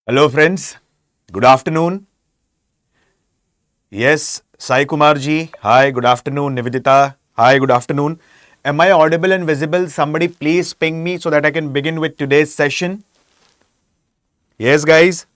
Hello friends, good afternoon. Yes, Sai Kumar ji, hi, good afternoon. Nivedita, hi, good afternoon. Am I audible and visible? Somebody please ping me so that I can begin with today's session. Yes, guys.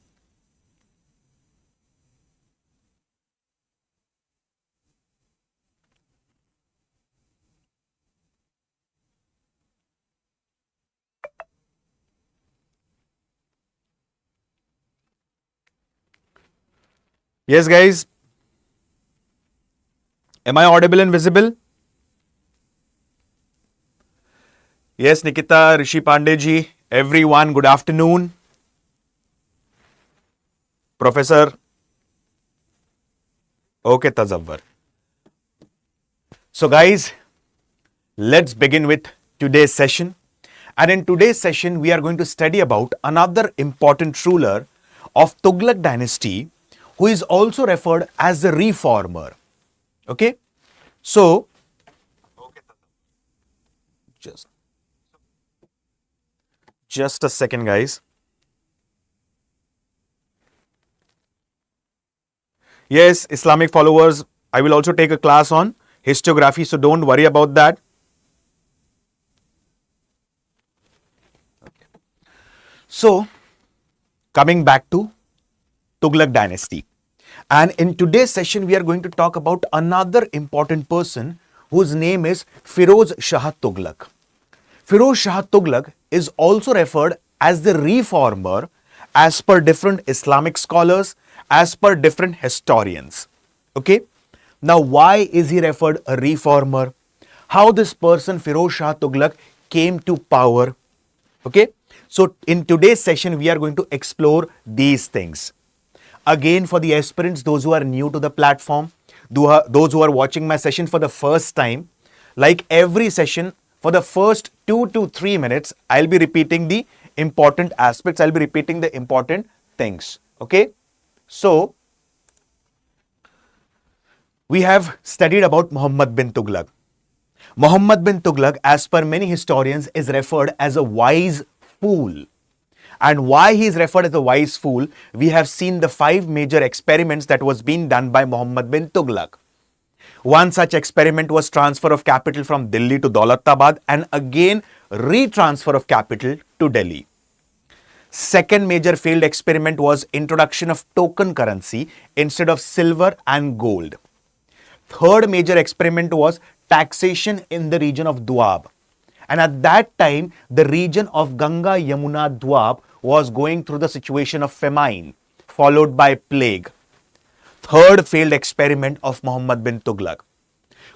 Yes, guys. Am I audible and visible? Yes, Nikita, Rishi Pandey ji, everyone, good afternoon. Professor, okay, Tazawwar. So, guys, let's begin with today's session. And in today's session, we are going to study about another important ruler of Tughlaq dynasty who is also referred as the reformer. Okay? So, just, just a second, guys. Yes, Islamic followers, I will also take a class on historiography, so don't worry about that. So, coming back to Tughlaq dynasty. And in today's session, we are going to talk about another important person whose name is Firoz Shah Tughluq. Firoz Shah Tughluq is also referred as the reformer as per different Islamic scholars, as per different historians. Okay? Now, why is he referred a reformer? How this person, Firoz Shah Tughluq, came to power? Okay? So, in today's session, we are going to explore these things. Again, for the aspirants, those who are new to the platform, those who are watching my session for the first time, like every session, for the first 2 to 3 minutes, I'll be repeating the important aspects, I'll be repeating the important things. Okay? So, we have studied about Muhammad bin Tughlaq. Muhammad bin Tughlaq, as per many historians, is referred as a wise fool. And why he is referred as a wise fool, we have seen the 5 major experiments that was being done by Muhammad bin Tughlaq. One such experiment was transfer of capital from Delhi to Daulatabad and again retransfer of capital to Delhi. Second major failed experiment was introduction of token currency instead of silver and gold. Third major experiment was taxation in the region of Doab. And at that time, the region of Ganga Yamuna Doab was going through the situation of famine, followed by plague. Third failed experiment of Muhammad bin Tughlaq.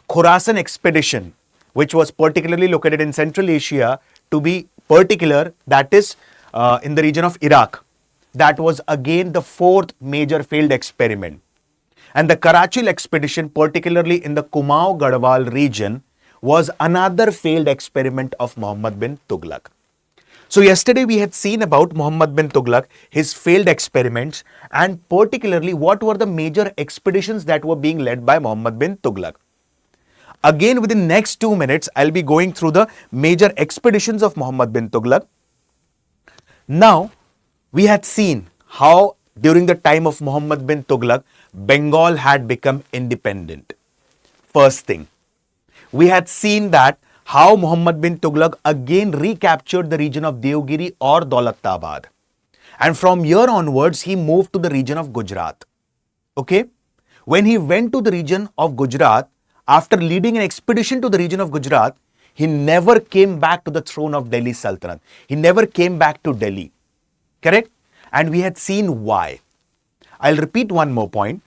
Khorasan expedition, which was particularly located in Central Asia, to be particular, that is in the region of Iraq. That was again the fourth major failed experiment. And the Karachil expedition, particularly in the Kumaon Garhwal region, was another failed experiment of Muhammad bin Tughlaq. So yesterday we had seen about Muhammad bin Tughlaq, his failed experiments, and particularly what were the major expeditions that were being led by Muhammad bin Tughlaq. Again, within next 2 minutes, I'll be going through the major expeditions of Muhammad bin Tughlaq. Now, we had seen how during the time of Muhammad bin Tughlaq, Bengal had become independent. First thing, we had seen that how Muhammad bin Tughlaq again recaptured the region of Devgiri or Daulatabad. And from here onwards, he moved to the region of Gujarat. Okay? When he went to the region of Gujarat, after leading an expedition to the region of Gujarat, he never came back to the throne of Delhi Sultanate. He never came back to Delhi. Correct? And we had seen why. I'll repeat one more point.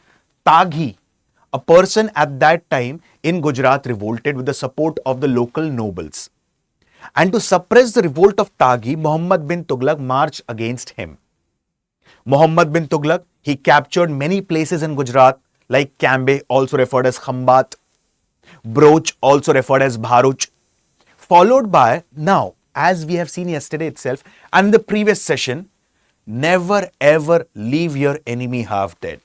Taghi, a person at that time in Gujarat, revolted with the support of the local nobles. And to suppress the revolt of Taghi, Muhammad bin Tughlaq marched against him. Muhammad bin Tughlaq, he captured many places in Gujarat like Cambe, also referred as Khambat, Broch, also referred as Bharuch, followed by, now, as we have seen yesterday itself and in the previous session, never ever leave your enemy half dead.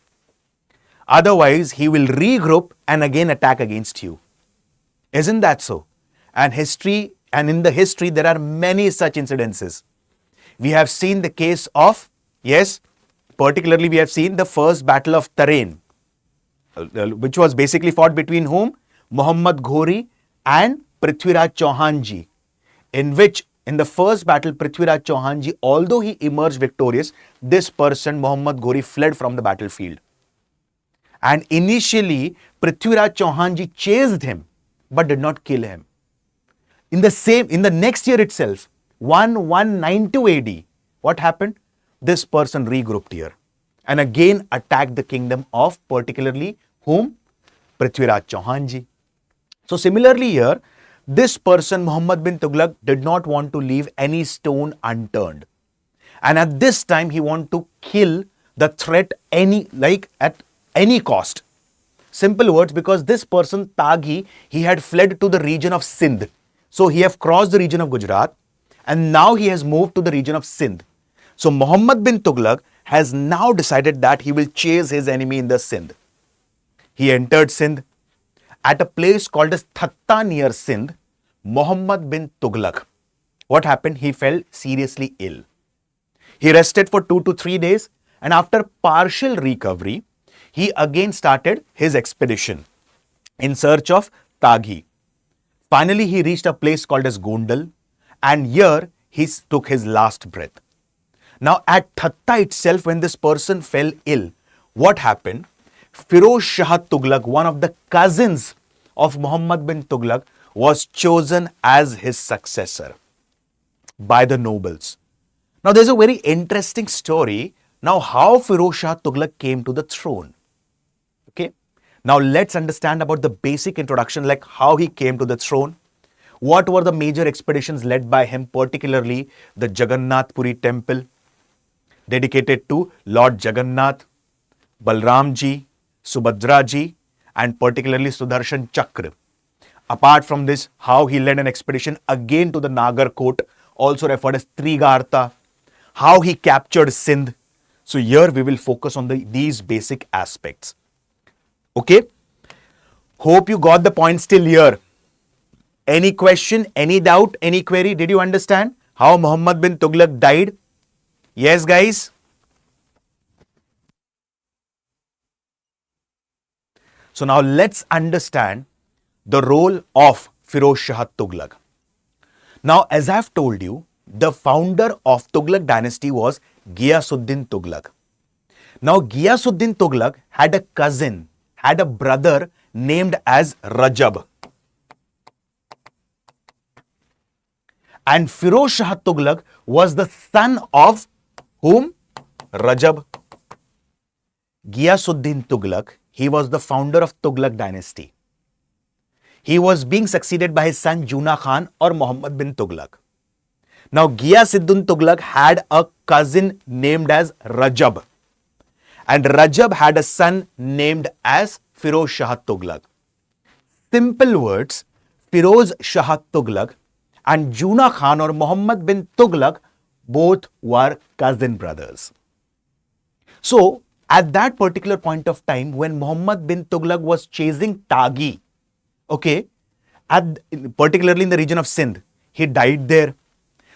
Otherwise, he will regroup and again attack against you. Isn't that so? And in the history, there are many such incidences. We have seen the case of, yes, particularly we have seen the first battle of Tarain, which was basically fought between whom? Muhammad Ghori and Prithviraj Chauhan ji, in which in the first battle Prithviraj Chauhan ji, although he emerged victorious, this person Muhammad Ghori fled from the battlefield. And initially Prithviraj Chauhan ji chased him but did not kill him. In the next year itself, 1192 AD, what happened? This person regrouped here and again attacked the kingdom of particularly whom? Prithviraj Chauhan ji. So similarly here, this person Muhammad bin Tughlaq did not want to leave any stone unturned. And at this time he wanted to kill the threat at any cost. Simple words, because this person Taghi, he had fled to the region of Sindh. So he have crossed the region of Gujarat and now he has moved to the region of Sindh. So Muhammad bin Tughlaq has now decided that he will chase his enemy in the Sindh. He entered Sindh. At a place called as Thatta near Sindh, Muhammad bin Tughlaq, what happened? He fell seriously ill. He rested for 2 to 3 days and after partial recovery, he again started his expedition in search of Taghi. Finally, he reached a place called as Gondal and here he took his last breath. Now at Thatta itself, when this person fell ill, what happened? Firoz Shah Tughluq, one of the cousins of Muhammad bin Tughlaq, was chosen as his successor by the nobles. Now there's a very interesting story. Now how Firoz Shah Tughluq came to the throne. Okay. Now let's understand about the basic introduction, like how he came to the throne. What were the major expeditions led by him, particularly the Jagannath Temple dedicated to Lord Jagannath, Balram ji, Subhadra ji, and particularly Sudarshan Chakra. Apart from this, how he led an expedition again to the Nagar court, also referred as Trigartha, how he captured Sindh. So here we will focus on these basic aspects. Okay? Hope you got the point still here. Any question, any doubt, any query? Did you understand how Muhammad bin Tughlaq died? Yes, guys? So now let's understand the role of Firoz Shah Tughluq. Now, as I have told you, the founder of Tughlaq dynasty was Ghiyasuddin Tughlaq. Now, Ghiyasuddin Tughlaq had a cousin, had a brother named as Rajab. And Firoz Shah Tughluq was the son of whom? Rajab. Ghiyasuddin Tughlaq, he was the founder of Tughlaq dynasty. He was being succeeded by his son Juna Khan or Muhammad bin Tughlaq. Now Ghiyasuddin Tughlaq had a cousin named as Rajab. And Rajab had a son named as Firoz Shah Tughluq. Simple words, Firoz Shah Tughluq and Juna Khan or Muhammad bin Tughlaq both were cousin brothers. So, at that particular point of time, when Muhammad bin Tughlaq was chasing Taghi, okay, particularly in the region of Sindh, he died there.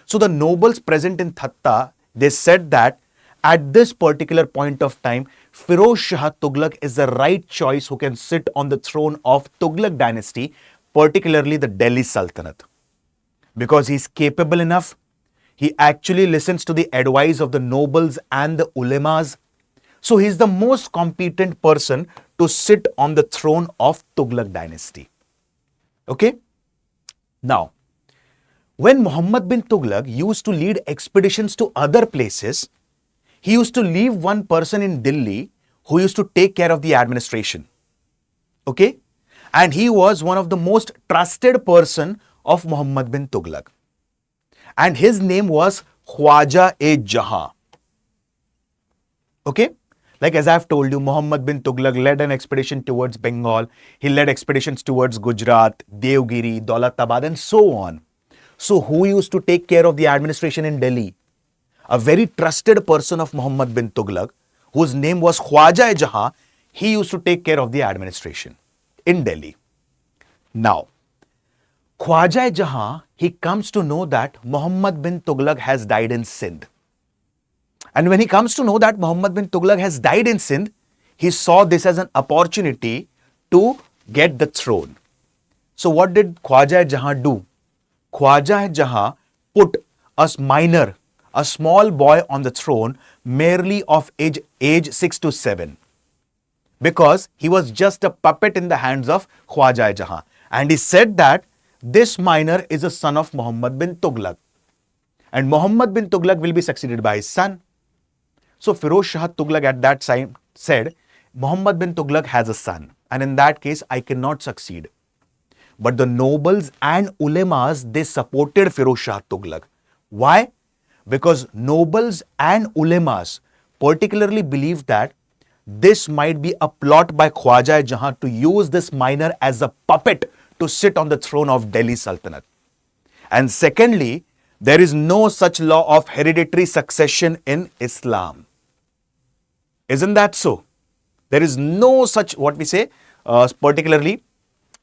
So, the nobles present in Thatta, they said that at this particular point of time, Firoz Shah Tughluq is the right choice who can sit on the throne of Tughlaq dynasty, particularly the Delhi Sultanate. Because he is capable enough, he actually listens to the advice of the nobles and the ulemas. So he is the most competent person to sit on the throne of Tughlaq dynasty. Okay? Now, when Muhammad bin Tughlaq used to lead expeditions to other places, he used to leave one person in Delhi who used to take care of the administration. Okay? And he was one of the most trusted person of Muhammad bin Tughlaq. And his name was Khwaja-e-Jahan. Okay? Like as I have told you, Muhammad bin Tughlaq led an expedition towards Bengal. He led expeditions towards Gujarat, Devgiri, Daulatabad and so on. So who used to take care of the administration in Delhi? A very trusted person of Muhammad bin Tughlaq, whose name was Khwaja-e-Jahan, he used to take care of the administration in Delhi. Now, Khwaja-e-Jahan, he comes to know that Muhammad bin Tughlaq has died in Sindh. And when he comes to know that Muhammad bin Tughlaq has died in Sindh, he saw this as an opportunity to get the throne. So what did Khwaja Jahan do? Khwaja Jahan put a minor, a small boy on the throne merely of age 6 to 7, because he was just a puppet in the hands of Khwaja Jahan. And he said that this minor is a son of Muhammad bin Tughlaq, and Muhammad bin Tughlaq will be succeeded by his son. So Firoz Shah Tughluq at that time said, Muhammad bin Tughlaq has a son, and in that case I cannot succeed. But the nobles and ulemas, they supported Firoz Shah Tughluq. Why? Because nobles and ulemas particularly believed that this might be a plot by Khwaja Jahan to use this minor as a puppet to sit on the throne of Delhi Sultanate. And secondly, there is no such law of hereditary succession in Islam. Isn't that so? There is no such, what we say, particularly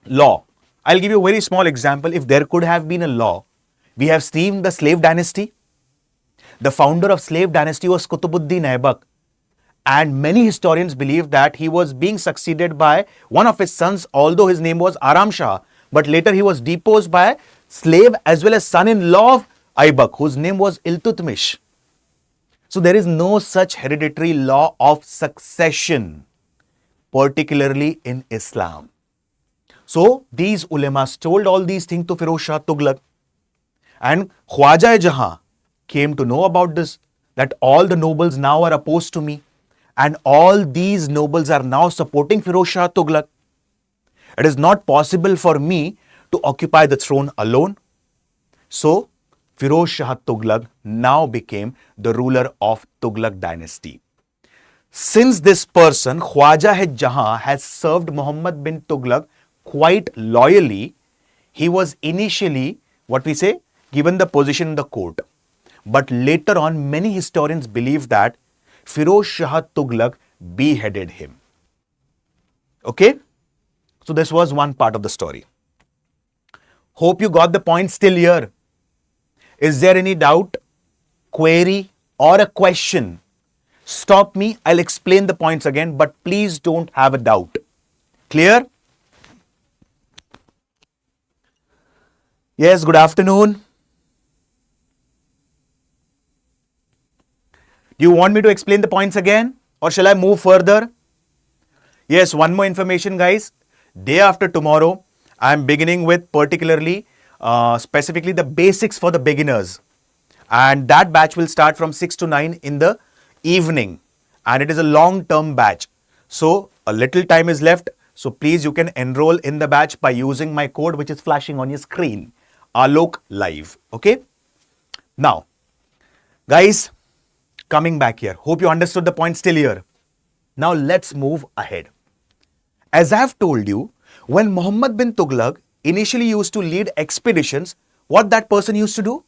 law. I'll give you a very small example. If there could have been a law, we have seen the slave dynasty. The founder of slave dynasty was Qutbuddin Aibak. And many historians believe that he was being succeeded by one of his sons, although his name was Aram Shah. But later he was deposed by slave as well as son-in-law of Aibak, whose name was Iltutmish. So there is no such hereditary law of succession, particularly in Islam. So these ulemas told all these things to Firoz Shah Tughluq, and Khwaja Jahan came to know about this, that all the nobles now are opposed to me, and all these nobles are now supporting Firoz Shah Tughluq. It is not possible for me to occupy the throne alone. So Firoz Shah Tughluq now became the ruler of Tughlaq dynasty. Since this person, Khwaja Jahan, has served Muhammad bin Tughlaq quite loyally, he was initially, what we say, given the position in the court. But later on, many historians believe that Firoz Shah Tughluq beheaded him. Okay? So this was one part of the story. Hope you got the point still here. Is there any doubt, query, or a question? Stop me, I'll explain the points again, but please don't have a doubt. Clear? Yes, good afternoon. Do you want me to explain the points again, or shall I move further? Yes, one more information, guys. Day after tomorrow, I am beginning with particularly, specifically the basics for the beginners. And that batch will start from 6 to 9 in the evening. And it is a long-term batch. So, a little time is left. So, please, you can enroll in the batch by using my code, which is flashing on your screen. Uluk Live. Okay? Now, guys, coming back here. Hope you understood the point still here. Now, let's move ahead. As I have told you, when Muhammad bin Tughlaq initially used to lead expeditions, what that person used to do?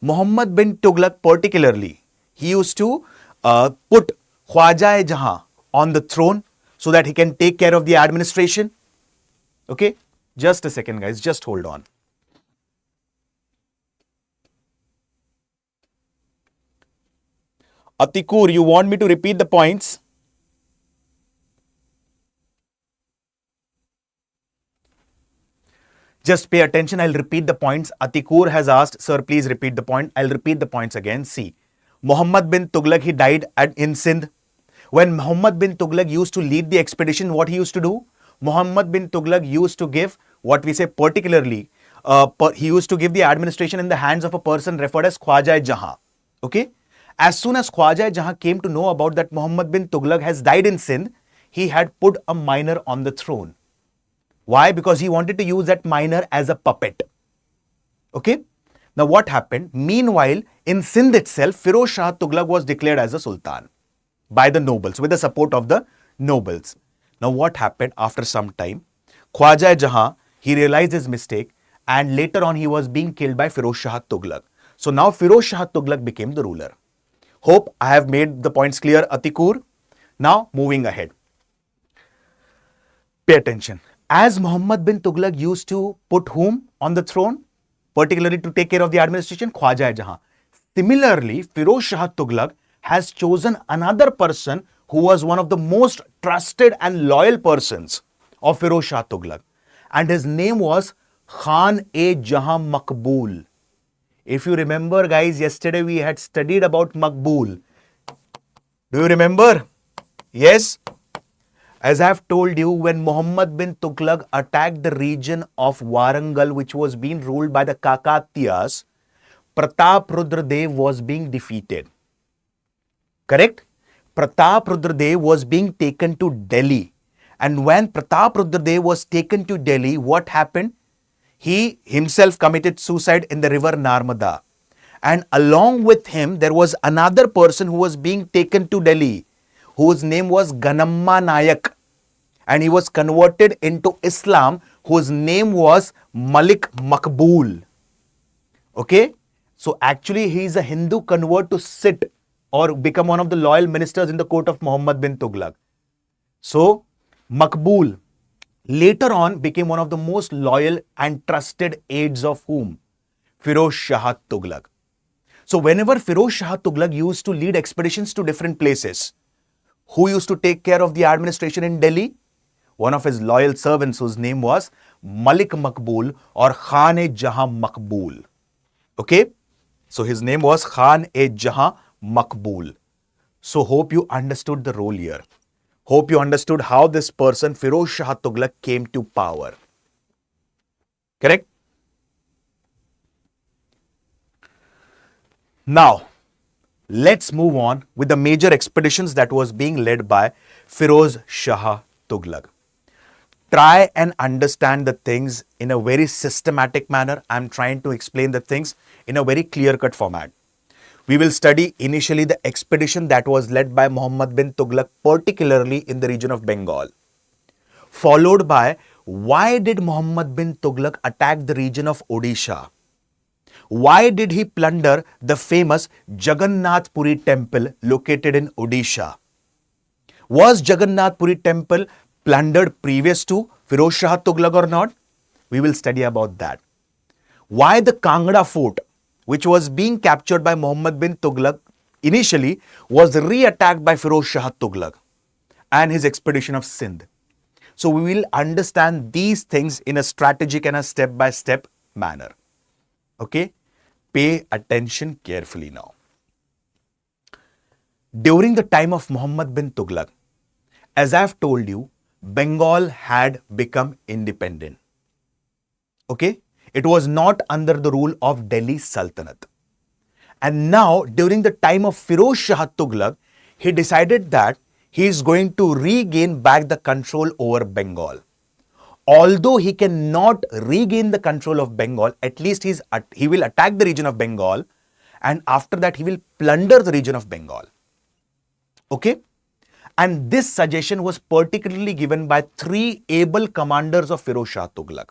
Muhammad bin Tughlaq particularly, he used to put Khwaja Jahan on the throne so that he can take care of the administration. Okay, just a second, guys, just hold on. Atikur, you want me to repeat the points? Just pay attention, I'll repeat the points. Atikur has asked, sir, please repeat the point. I'll repeat the points again. See, Muhammad bin Tughlaq, he died in Sindh. When Muhammad bin Tughlaq used to lead the expedition, what he used to do? Muhammad bin Tughlaq used to give, what we say particularly, he used to give the administration in the hands of a person referred as Khwaja Jahan. Okay? As soon as Khwaja Jahan came to know about that Muhammad bin Tughlaq has died in Sindh, he had put a minor on the throne. Why? Because he wanted to use that minor as a puppet. Okay? Now what happened? Meanwhile, in Sindh itself, Firoz Shah Tughluq was declared as a sultan by the nobles, with the support of the nobles. Now what happened after some time? Khwaja Jahan, he realized his mistake, and later on he was being killed by Firoz Shah Tughluq. So now Firoz Shah Tughluq became the ruler. Hope I have made the points clear, Atikur. Now moving ahead. Pay attention. As Muhammad bin Tughlaq used to put whom on the throne, particularly to take care of the administration? Khwaja Jahan. Similarly, Firoz Shah Tughluq has chosen another person who was one of the most trusted and loyal persons of Firoz Shah Tughlaq, and his name was Khan-e-Jahan Maqbool. If you remember, guys, yesterday we had studied about Maqbool. Do you remember? Yes? As I have told you, when Muhammad bin Tughlaq attacked the region of Warangal, which was being ruled by the Kakatiyas, Pratap Rudra Dev was being defeated. Correct? Pratap Rudra Dev was being taken to Delhi. And when Pratap Rudra Dev was taken to Delhi, what happened? He himself committed suicide in the river Narmada. And along with him, there was another person who was being taken to Delhi, whose name was Ganamma Nayak. And he was converted into Islam, whose name was Malik Maqbool. Okay? So actually, he is a Hindu convert to sit or become one of the loyal ministers in the court of Muhammad bin Tughlaq. So, Maqbool later on became one of the most loyal and trusted aides of whom? Firoz Shah Tughlaq. So whenever Firoz Shah Tughlaq used to lead expeditions to different places, who used to take care of the administration in Delhi? One of his loyal servants whose name was Malik Maqbool or Khan-e-Jahan Maqbool. Okay? So his name was Khan-e-Jahan Maqbool. So hope you understood the role here. Hope you understood how this person, Firoz Shah Tughlaq, came to power. Correct? Now, let's move on with the major expeditions that was being led by Firoz Shah Tughlaq. Try and understand the things in a very systematic manner. I'm trying to explain the things in a very clear-cut format. We will study initially the expedition that was led by Muhammad bin Tughlaq, particularly in the region of Bengal. Followed by why did Muhammad bin Tughlaq attack the region of Odisha? Why did he plunder the famous Jagannath Temple located in Odisha? Was Jagannath Temple plundered previous to Firoz Shah Tughlaq or not? We will study about that. Why the Kangra fort, which was being captured by Muhammad bin Tughlaq initially, was re-attacked by Firoz Shah Tughlaq and his expedition of Sindh. So we will understand these things in a strategic and a step-by-step manner. Okay? Pay attention carefully now. During the time of Muhammad bin Tughlaq, as I have told you, Bengal had become independent. Okay? It was not under the rule of Delhi Sultanate. And now, during the time of Firoz Shah Tughlaq, he decided that he is going to regain back the control over Bengal. Although he cannot regain the control of Bengal, at least he will attack the region of Bengal, and after that he will plunder the region of Bengal. Okay? And this suggestion was particularly given by three able commanders of Firoz Shah Tughlaq.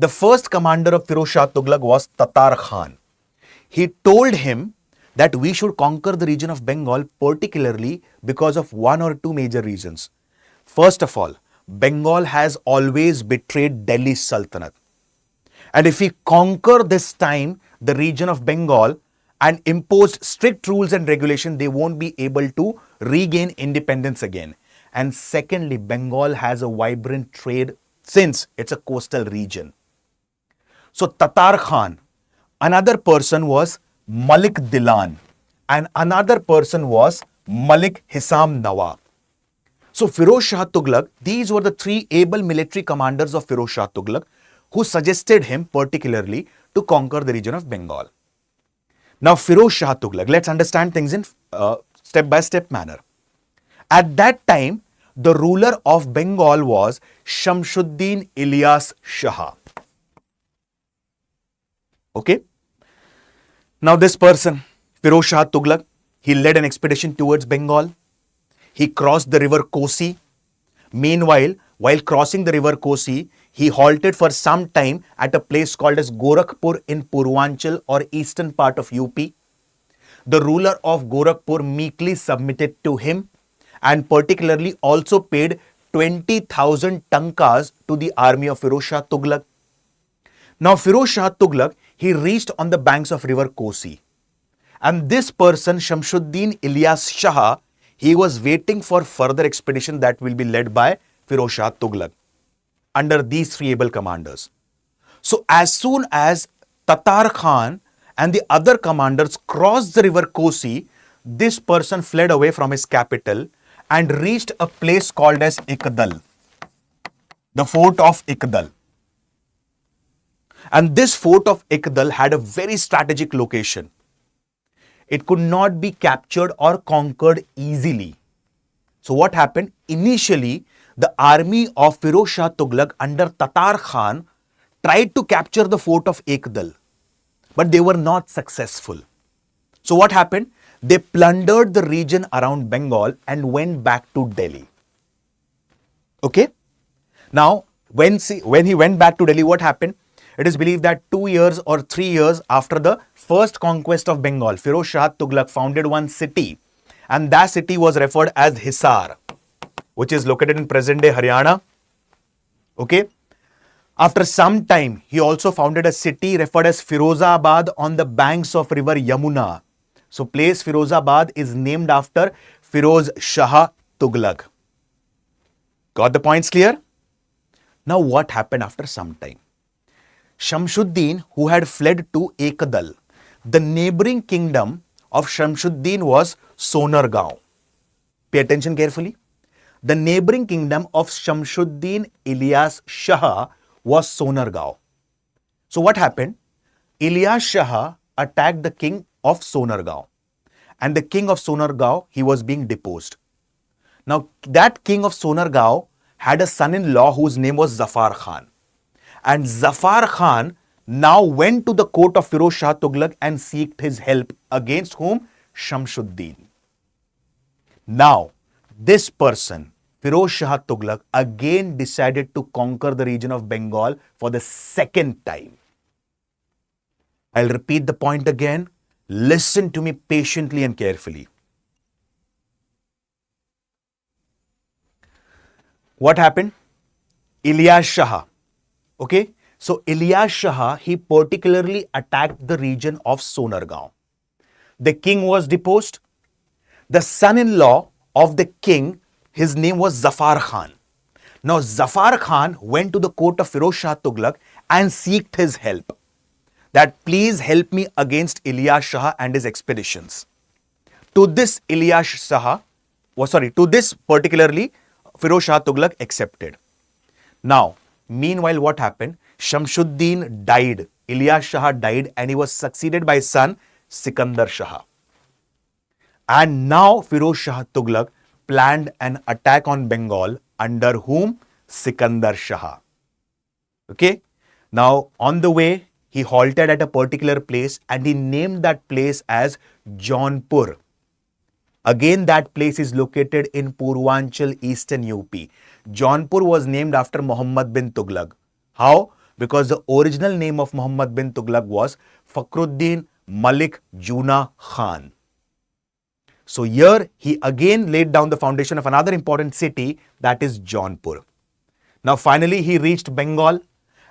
The first commander of Firoz Shah Tughlaq was Tatar Khan. He told him that we should conquer the region of Bengal particularly because of one or two major reasons. First of all, Bengal has always betrayed Delhi Sultanate. And if we conquer this time the region of Bengal and impose strict rules and regulations, they won't be able to regain independence again. And secondly, Bengal has a vibrant trade since it's a coastal region. So Tatar Khan, another person was Malik Dilan, and another person was Malik Hisam Nawab. So Firoz Shah Tughlaq, these were the three able military commanders of Firoz Shah Tughlaq who suggested him particularly to conquer the region of Bengal. Now Firoz Shah Tughlaq, let's understand things in step-by-step manner. At that time, the ruler of Bengal was Shamsuddin Ilyas Shah. Okay? Now this person, Firoz Shah Tughlaq, he led an expedition towards Bengal. He crossed the river Kosi. Meanwhile, while crossing the river Kosi, he halted for some time at a place called as Gorakhpur in Purvanchal or eastern part of UP. The ruler of Gorakhpur meekly submitted to him and particularly also paid 20,000 tankas to the army of Firoz Shah Tughlaq. Now Firoz Shah Tughlaq, he reached on the banks of river Kosi. And this person, Shamshuddin Ilyas Shah, he was waiting for further expedition that will be led by Firoz Shah Tughluq under these three able commanders. So as soon as Tatar Khan and the other commanders crossed the river Kosi, this person fled away from his capital and reached a place called as Ikdal, the fort of Ikdal. And this fort of Ikdal had a very strategic location. It could not be captured or conquered easily. So what happened? Initially, the army of Firoz Shah Tughluq under Tatar Khan tried to capture the fort of Ikdal, but they were not successful. So what happened? They plundered the region around Bengal and went back to Delhi. Okay? Now, when he went back to Delhi, what happened? It is believed that 2 years or 3 years after the first conquest of Bengal, Firoz Shah Tughluq founded one city, and that city was referred as Hisar, which is located in present-day Haryana. Okay? After some time, he also founded a city referred as Firozabad on the banks of river Yamuna. So, place Firozabad is named after Firoz Shah Tughluq. Got the points clear? Now, what happened after some time? Shamshuddin, who had fled to Ekdal, the neighboring kingdom of Shamshuddin was Sonargaon. Pay attention carefully. The neighboring kingdom of Shamshuddin Ilyas Shah was Sonargaon. So what happened? Ilyas Shah attacked the king of Sonargaon. And the king of Sonargaon, he was being deposed. Now that king of Sonargaon had a son-in-law whose name was Zafar Khan. And Zafar Khan now went to the court of Firoz Shah Tughluq and sought his help. Against whom? Shamshuddin. Now, this person, Firoz Shah Tughluq, again decided to conquer the region of Bengal for the second time. I'll repeat the point again. Listen to me patiently and carefully. What happened? Ilyas Shah. Okay, so Ilyas Shah, he particularly attacked the region of Sonargaon. The king was deposed. The son-in-law of the king, his name was Zafar Khan. Now Zafar Khan went to the court of Firoz Shah Tughluq and sought his help. That please help me against Ilyas Shah and his expeditions. To this particularly Firoz Shah Tughluq accepted. Now, meanwhile, what happened? Shamshuddin died. Ilyas Shah died and he was succeeded by his son Sikandar Shah. And now Firoz Shah Tughluq planned an attack on Bengal under whom? Sikandar Shah. Okay. Now on the way, he halted at a particular place and he named that place as Jaunpur. Again, that place is located in Purvanchal, eastern UP. Jaunpur was named after Muhammad bin Tughlaq. How? Because the original name of Muhammad bin Tughlaq was Fakhruddin Malik Juna Khan. So here he again laid down the foundation of another important city, that is Jaunpur. Now finally he reached Bengal,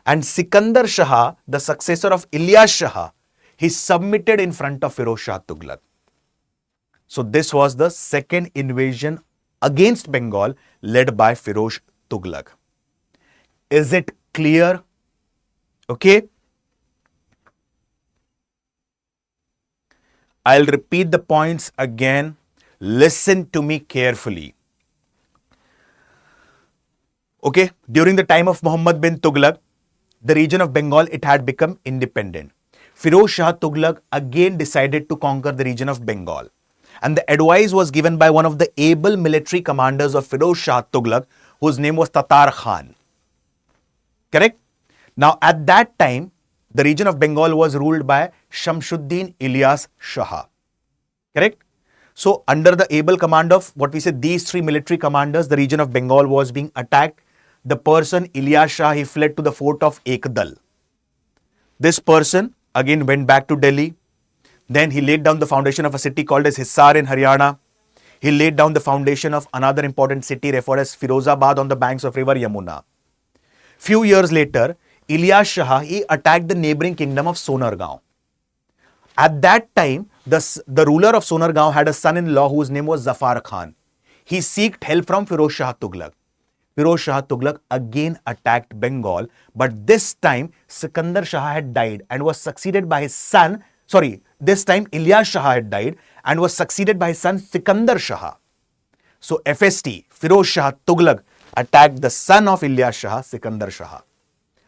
and Sikandar Shah, the successor of Ilyas Shah, he submitted in front of Firoz Shah Tughluq. So this was the second invasion against Bengal led by Firoz Tughluq. Is it clear? Okay. I'll repeat the points again. Listen to me carefully. Okay. During the time of Muhammad bin Tughlaq, the region of Bengal, it had become independent. Firoz Shah Tughluq again decided to conquer the region of Bengal. And the advice was given by one of the able military commanders of Firoz Shah Tughluq, whose name was Tatar Khan. Correct? Now, at that time, the region of Bengal was ruled by Shamshuddin Ilyas Shah. Correct? So, under the able command of what we said, these three military commanders, the region of Bengal was being attacked. The person, Ilyas Shah, he fled to the fort of Ekdal. This person again went back to Delhi. Then he laid down the foundation of a city called as Hisar in Haryana. He laid down the foundation of another important city referred as Firozabad on the banks of river Yamuna. Few years later, Ilyas Shah, he attacked the neighboring kingdom of Sonargaon. At that time, the ruler of Sonargaon had a son-in-law whose name was Zafar Khan. He sought help from Firoz Shah Tughluq. Firoz Shah Tughluq again attacked Bengal, but this time Sikandar Shah had died and was succeeded by his son. Sorry, this time Ilyas Shah had died and was succeeded by his son Sikandar Shah. So FST, Firoz Shah Tughluq, attacked the son of Ilyas Shah, Sikandar Shah.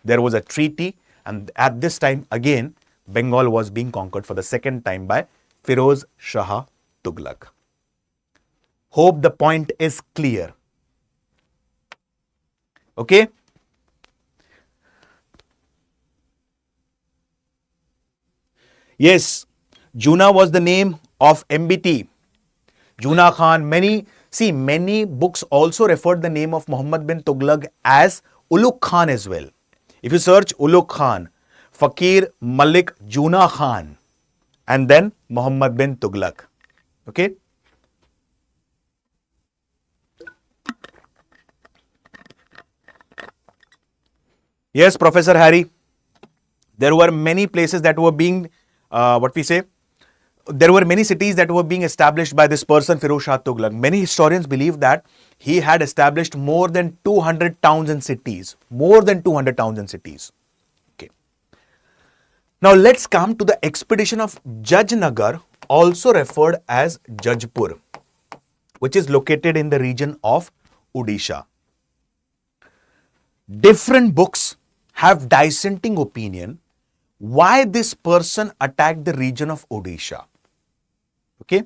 There was a treaty, and at this time again Bengal was being conquered for the second time by Firoz Shah Tughluq. Hope the point is clear. Okay? Yes, Juna was the name of MBT. Juna Khan, many books also referred the name of Muhammad bin Tughlaq as Uluk Khan as well. If you search Uluk Khan, Fakir Malik Juna Khan, and then Muhammad bin Tughlaq. Okay? Yes, Professor Harry, there were many places that were being, there were many cities that were being established by this person, Firoz Shah Tughluq. Many historians believe that he had established more than 200 towns and cities. More than 200 towns and cities. Okay. Now let's come to the expedition of Jajnagar, also referred as Jajpur, which is located in the region of Odisha. Different books have dissenting opinion why this person attacked the region of Odisha. Okay.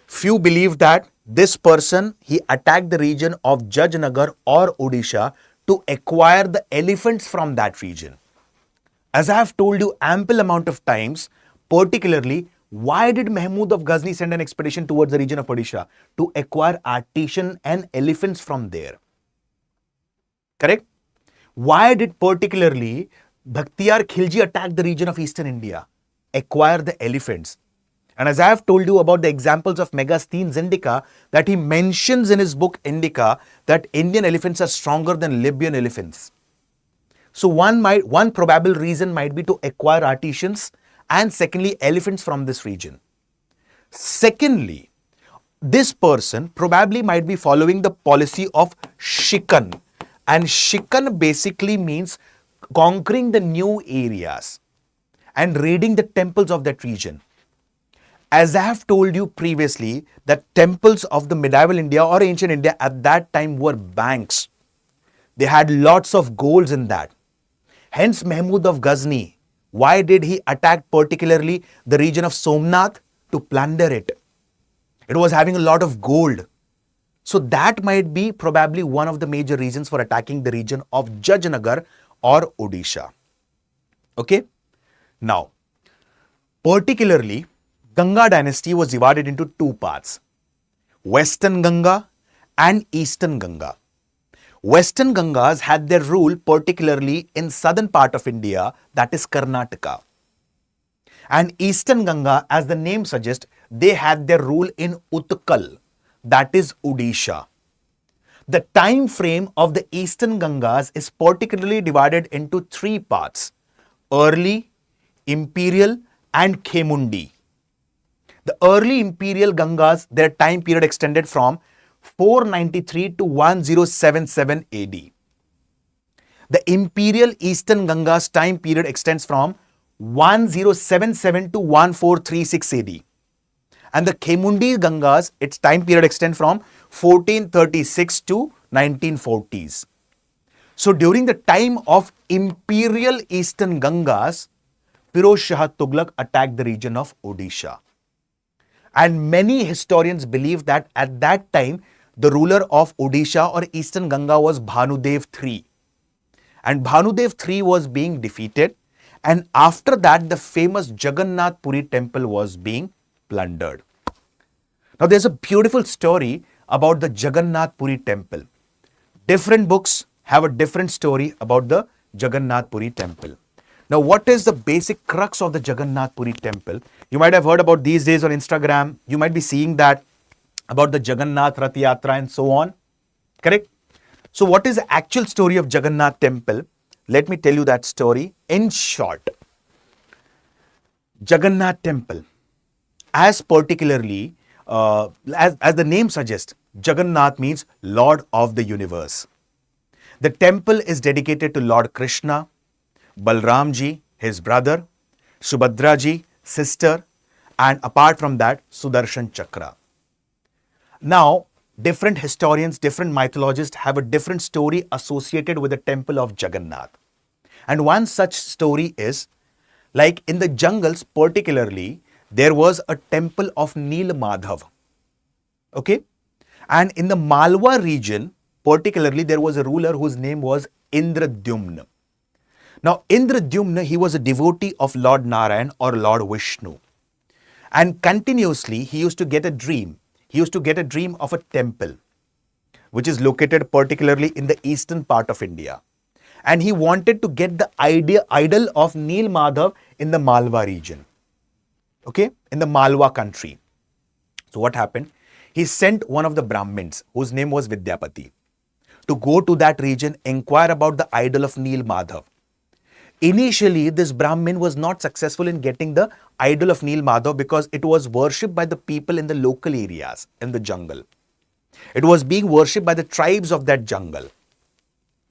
Few believe that this person, he attacked the region of Jajnagar or Odisha to acquire the elephants from that region. As I have told you ample amount of times, particularly, why did Mahmud of Ghazni send an expedition towards the region of Odisha? To acquire artisan and elephants from there. Correct? Why did particularly Bhaktiyar Khilji attack the region of eastern India? Acquire the elephants. And as I have told you about the examples of Megasthenes Indica, that he mentions in his book Indica that Indian elephants are stronger than Libyan elephants. So one probable reason might be to acquire artisans and secondly elephants from this region. Secondly, this person probably might be following the policy of Shikan. And Shikan basically means conquering the new areas and raiding the temples of that region. As I have told you previously, that temples of the medieval India or ancient India at that time were banks. They had lots of golds in that. Hence Mahmud of Ghazni, why did he attack particularly the region of Somnath? To plunder it. It was having a lot of gold. So that might be probably one of the major reasons for attacking the region of Jajnagar or Odisha. Okay. Now, particularly, Ganga dynasty was divided into two parts, Western Ganga and Eastern Ganga. Western Gangas had their rule particularly in southern part of India, that is Karnataka. And Eastern Ganga, as the name suggests, they had their rule in Utkal, that is Odisha. The time frame of the Eastern Gangas is particularly divided into three parts, early, imperial and Khemundi. The early imperial Gangas, their time period extended from 493 to 1077 AD. The imperial Eastern Gangas time period extends from 1077 to 1436 AD. And the Khemundi Gangas, its time period extends from 1436 to 1940s. So during the time of imperial Eastern Gangas, Firoz Shah Tughluq attacked the region of Odisha. And many historians believe that at that time, the ruler of Odisha or Eastern Ganga was Bhanudev III. And Bhanudev III was being defeated. And after that, the famous Jagannath Puri temple was being plundered. Now, there's a beautiful story about the Jagannath Puri temple. Different books have a different story about the Jagannath Puri temple. Now, what is the basic crux of the Jagannath Puri temple? You might have heard about these days on Instagram. You might be seeing that about the Jagannath Rath Yatra and so on. Correct? So, what is the actual story of Jagannath temple? Let me tell you that story in short. Jagannath temple. as particularly, as the name suggests, Jagannath means Lord of the universe. The temple is dedicated to Lord Krishna, Balramji, his brother, Subhadraji, sister, and apart from that, Sudarshan Chakra. Now, different historians, different mythologists have a different story associated with the temple of Jagannath. And one such story is, like in the jungles particularly, there was a temple of Nil Madhav. Okay? And in the Malwa region, particularly, there was a ruler whose name was Indradyumna. Now, Indradyumna, he was a devotee of Lord Narayan or Lord Vishnu. And continuously, he used to get a dream. He used to get a dream of a temple, which is located particularly in the eastern part of India. And he wanted to get the idol of Nil Madhav in the Malwa region. Okay, in the Malwa country. So what happened? He sent one of the Brahmins, whose name was Vidyapati, to go to that region, inquire about the idol of Nil Madhav. Initially, this Brahmin was not successful in getting the idol of Nil Madhav because it was worshipped by the people in the local areas, in the jungle. It was being worshipped by the tribes of that jungle.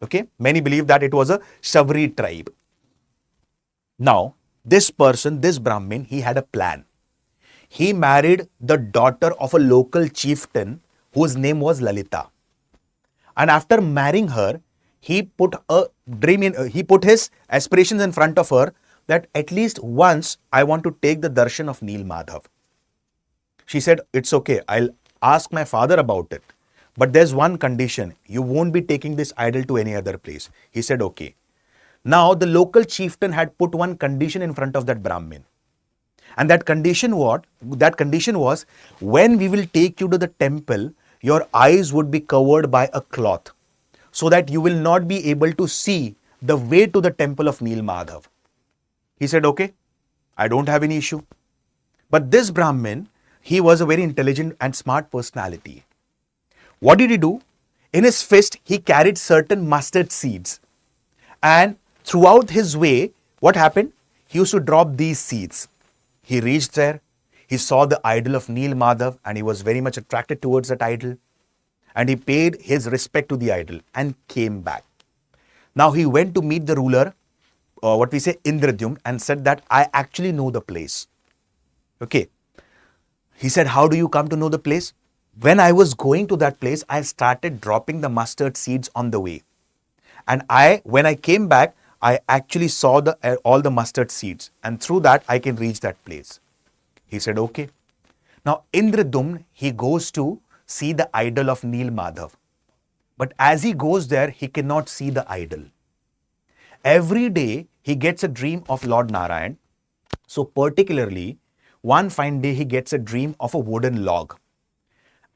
Okay, many believe that it was a Shavri tribe. Now, this person, this Brahmin, he had a plan. He married the daughter of a local chieftain whose name was Lalita. And after marrying her, he put his aspirations in front of her that at least once I want to take the darshan of Nil Madhav. She said, it's okay, I'll ask my father about it. But there's one condition, you won't be taking this idol to any other place. He said, okay. Now, the local chieftain had put one condition in front of that Brahmin. And that condition was, when we will take you to the temple, your eyes would be covered by a cloth, so that you will not be able to see the way to the temple of Nil Madhav. He said, okay, I don't have any issue. But this Brahmin, he was a very intelligent and smart personality. What did he do? In his fist, he carried certain mustard seeds. And throughout his way, what happened? He used to drop these seeds. He reached there, he saw the idol of Nil Madhav and he was very much attracted towards that idol. And he paid his respect to the idol and came back. Now he went to meet the ruler, Indradyumna, and said that I actually know the place. Okay. He said, how do you come to know the place? When I was going to that place, I started dropping the mustard seeds on the way. And when I came back, I actually saw all the mustard seeds. And through that, I can reach that place. He said, okay. Now, Indradyumna, he goes to see the idol of Nil Madhav. But as he goes there, he cannot see the idol. Every day, he gets a dream of Lord Narayan. So particularly, one fine day, he gets a dream of a wooden log.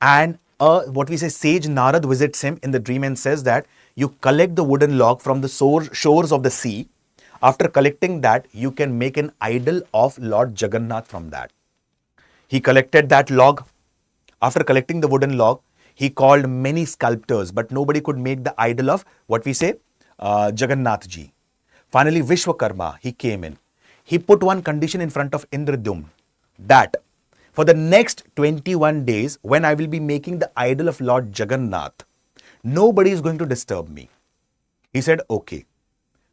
And sage Narad visits him in the dream and says that you collect the wooden log from the shores of the sea. After collecting that, you can make an idol of Lord Jagannath from that. He collected that log. After collecting the wooden log, he called many sculptors, but nobody could make the idol of Jagannath ji. Finally, Vishwakarma, he came in. He put one condition in front of Indradyumna, that for the next 21 days, when I will be making the idol of Lord Jagannath, nobody is going to disturb me. He said, okay.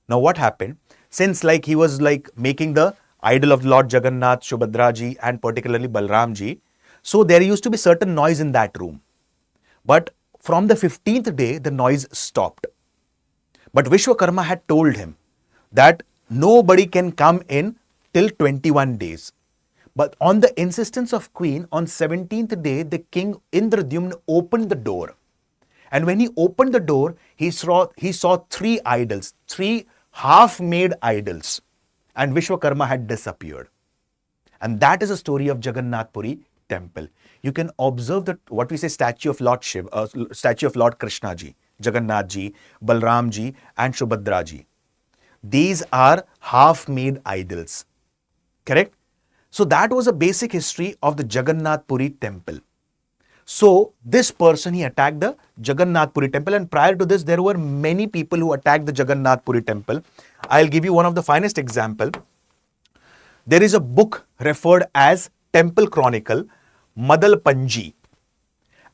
Now what happened? Since he was making the idol of Lord Jagannath, Subhadraji, and particularly Balramji, so there used to be certain noise in that room. But from the 15th day, the noise stopped. But Vishwakarma had told him that nobody can come in till 21 days. But on the insistence of Queen, on 17th day, the king Indradyumna opened the door. And when he opened the door, he saw 3 idols, 3 half-made idols. And Vishwakarma had disappeared. And that is the story of Jagannath Puri temple. You can observe that statue of Lord Shiva, statue of Lord Krishna ji, Jagannath ji, Balram ji, and Subhadra ji. These are half-made idols. Correct? So that was a basic history of the Jagannath Puri temple. So this person, he attacked the Jagannath Puri temple, and prior to this, there were many people who attacked the Jagannath Puri temple. I'll give you one of the finest example. There is a book referred as temple chronicle, Madal Panji.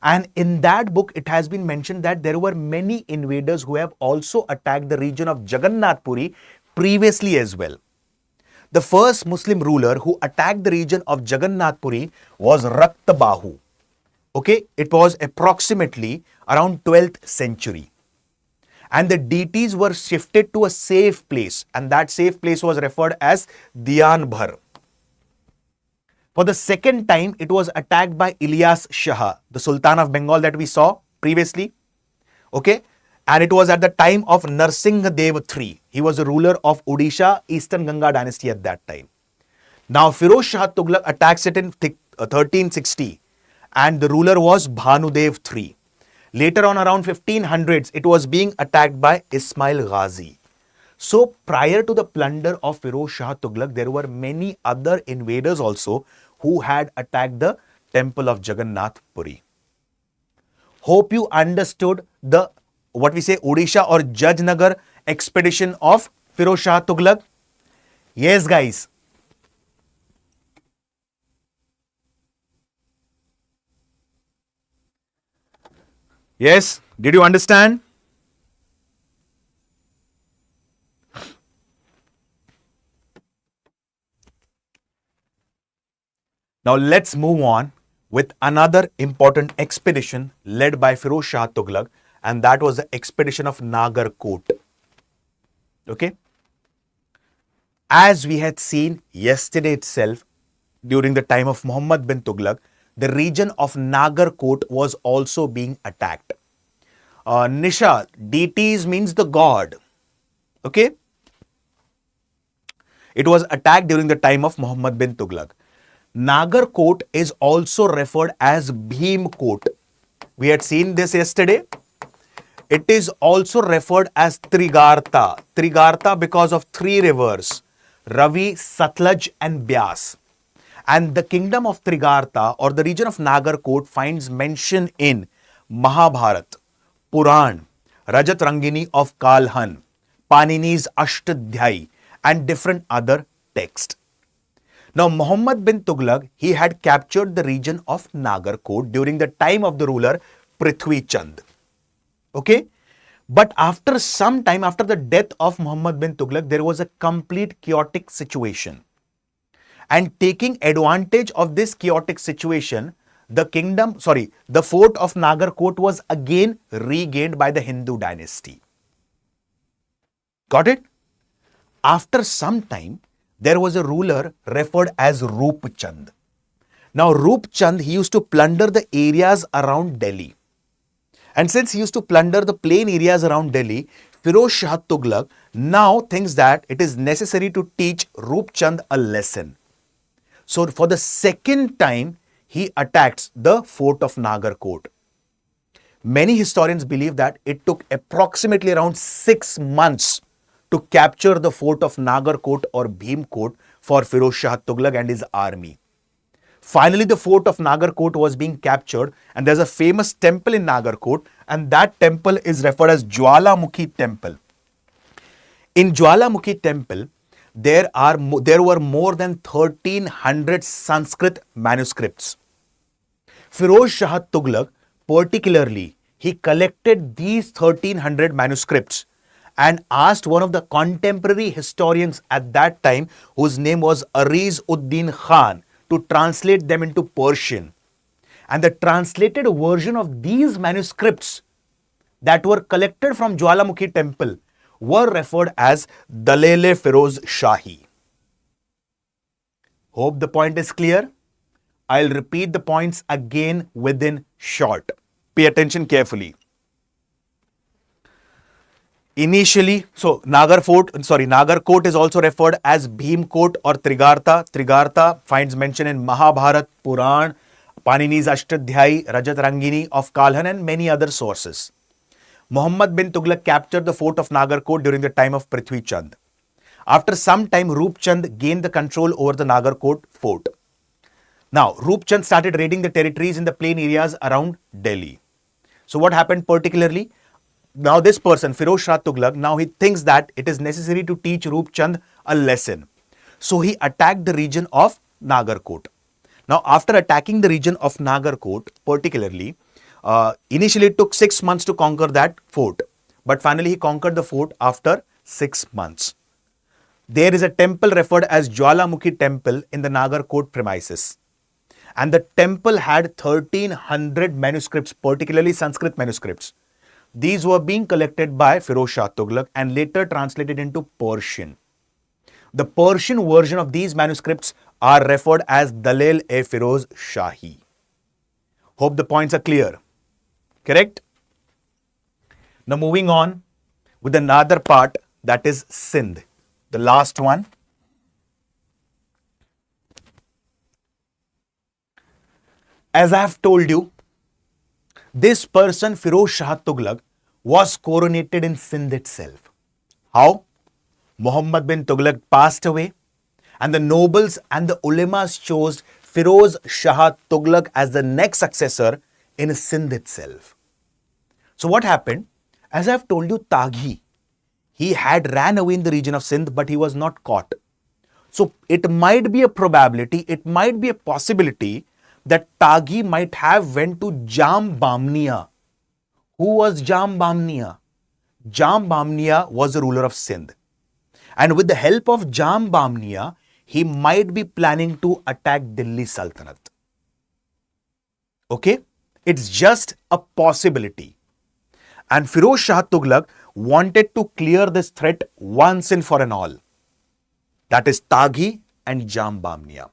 And in that book, it has been mentioned that there were many invaders who have also attacked the region of Jagannath Puri previously as well. The first Muslim ruler who attacked the region of Jagannath Puri was Raktabahu. Okay, it was approximately around 12th century. And the deities were shifted to a safe place, and that safe place was referred as Diyanbhar. For the second time, it was attacked by Ilyas Shah, the Sultan of Bengal that we saw previously. Okay, and it was at the time of Narsingh Dev III. He was a ruler of Odisha, Eastern Ganga dynasty at that time. Now, Firoz Shah Tughluq attacks it in 1360, and the ruler was Bhanudev III. Later on, around 1500s, it was being attacked by Ismail Ghazi. So, prior to the plunder of Firoz Shah Tughluq, there were many other invaders also who had attacked the temple of Jagannath Puri. Hope you understood the, what we say, Odisha or Jajnagar expedition of Firoz Shah Tughluq. Yes, guys. Yes, did you understand? Now let's move on with another important expedition led by Firoz Shah Tughluq, and that was the expedition of Nagarkot. Okay. As we had seen yesterday itself, during the time of Muhammad bin Tughlaq, the region of Nagarkot was also being attacked. Nisha, deities means the god. Okay. It was attacked during the time of Muhammad bin Tughlaq. Nagarkot is also referred as Bhimkot. We had seen this yesterday. It is also referred as Trigartha. Trigartha because of three rivers, Ravi, Satluj and Byas. And the kingdom of Trigartha or the region of Nagarkot finds mention in Mahabharat, Puran, Rajat Rangini of Kalhan, Panini's Ashtadhyayi and different other texts. Now, Muhammad bin Tughlaq, he had captured the region of Nagarkot during the time of the ruler Prithvi Chand. Okay. But after some time, after the death of Muhammad bin Tughlaq, there was a complete chaotic situation. And taking advantage of this chaotic situation, the fort of Nagarkot was again regained by the Hindu dynasty. Got it? After some time, there was a ruler referred as Rup Chand. Now, Rup Chand, he used to plunder the areas around Delhi. And since he used to plunder the plain areas around Delhi, Firoz Shah Tughluq now thinks that it is necessary to teach Rup Chand a lesson. So, for the second time, he attacks the fort of Nagarkot. Many historians believe that it took approximately around 6 months to capture the fort of Nagarkot or Bhimkot for Firoz Shah Tughluq and his army. Finally, the fort of Nagarkot was being captured, and there's a famous temple in Nagarkot, and that temple is referred as Jwalamukhi Temple. In Jwalamukhi Temple, there were more than 1300 Sanskrit manuscripts. Firoz Shah Tughluq, particularly, he collected these 1300 manuscripts and asked one of the contemporary historians at that time, whose name was Ariz Uddin Khan, to translate them into Persian. And the translated version of these manuscripts that were collected from Jwalamukhi Temple were referred as Dalele Firoz Shahi. Hope the point is clear. I'll repeat the points again within short. Pay attention carefully. Initially, so Nagarkot is also referred as Bhimkot or Trigartha. Trigartha finds mention in Mahabharat, Puran, Panini's Ashtadhyayi, Rajat Rangini of Kalhan and many other sources. Muhammad bin Tughlaq captured the fort of Nagarkot during the time of Prithvi Chand. After some time, Rup Chand gained the control over the Nagarkot fort. Now, Rup Chand started raiding the territories in the plain areas around Delhi. So what happened particularly? Now this person, Firoz Shah Tughluq, now he thinks that it is necessary to teach Rup Chand a lesson. So he attacked the region of Nagarkot. Now, after attacking the region of Nagarkot, particularly, initially it took 6 months to conquer that fort, but finally he conquered the fort after 6 months. There is a temple referred as Jwalamukhi Temple in the Nagarkot premises. And the temple had 1300 manuscripts, particularly Sanskrit manuscripts. These were being collected by Firoz Shah Tughluq and later translated into Persian. The Persian version of these manuscripts are referred as Dalil-e-Firoz Shahi. Hope the points are clear. Correct? Now moving on with another part, that is Sindh. The last one. As I have told you, this person, Firoz Shah Tughluq, was coronated in Sindh itself. How? Muhammad bin Tughlaq passed away, and the nobles and the ulemas chose Firoz Shah Tughluq as the next successor in Sindh itself. So what happened? As I have told you, Taghi, he had ran away in the region of Sindh, but he was not caught. So it might be a probability, it might be a possibility that Taghi might have went to Jambamnia. Who was Jambamnia? Jambamnia was the ruler of Sindh. And with the help of Jambamnia, he might be planning to attack Delhi Sultanate. Okay? It's just a possibility. And Firoz Shah Tughluq wanted to clear this threat once and for all. That is Taghi and Jambamnia.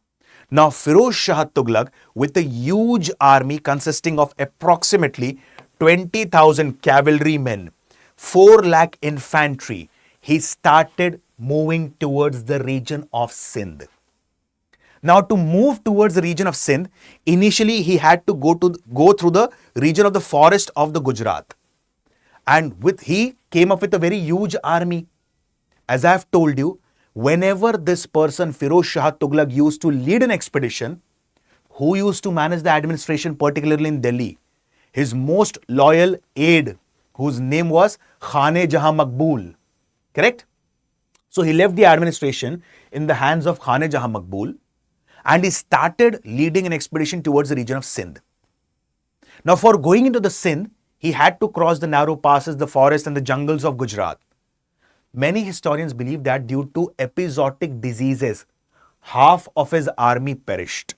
Now, Firoz Shah Tughluq, with a huge army consisting of approximately 20,000 cavalry men, 4 lakh infantry, he started moving towards the region of Sindh. Now, to move towards the region of Sindh, initially he had to go through the region of the forest of the Gujarat. And he came up with a very huge army. As I have told you, whenever this person, Firoz Shah Tughluq, used to lead an expedition, who used to manage the administration, particularly in Delhi? His most loyal aide, whose name was Khane-Jahan Maqbool. Correct? So he left the administration in the hands of Khane-Jahan Maqbool, and he started leading an expedition towards the region of Sindh. Now, for going into the Sindh, he had to cross the narrow passes, the forests and the jungles of Gujarat. Many historians believe that due to epizootic diseases, half of his army perished.